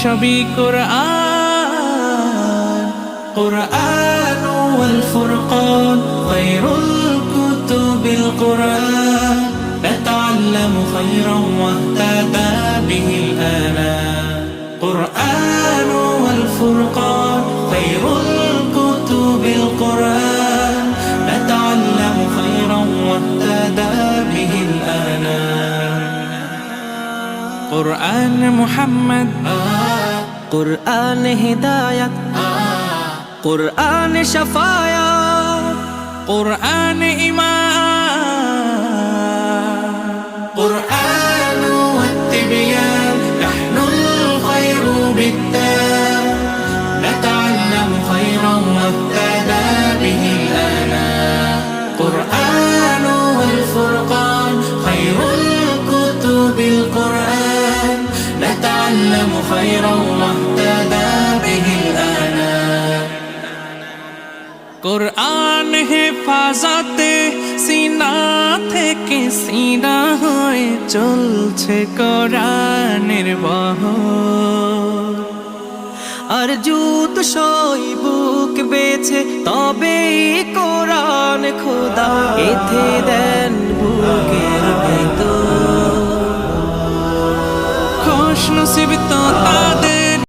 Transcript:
সবই কোরআন কোরআন ওয়াল ফুরকান খায়রুল কুতুবিল কোরআন নাতাআল্লামু খায়রান ওয়াহতাদা বিহিল আনা কোরআন ওয়াল ফুরকান খায়রুল কুতুবিল কোরআন নাতাআল্লামু খায়রান ওয়াহতাদা বিহিল আনা কুরআন মুহাম্মদ কুরআন হিদায়াত কুরআন শাফায়াত কুরআন ঈমান কুরআন ওয়াত-তিবয়ান নাহনুল খায়রু বিত-তাম নাতাআল্লামু খায়রান ওয়াহতাদা বিহিল আনা কুরআন ওয়াল ফুরকান খায়রুল কুতুবিল কোরআন নাতাআল্লামু খায়রান ওয়াহতাদা বিহিল আনা কোরআন হেফাজতে সিনা থেকে সিনা হয়ে চলছে কোরআনের বহর আর যুত সই বুক বেছে তবে কোরআন খোদা এথে দেন বুকের ভেতর খুশ নসিব তো তাদের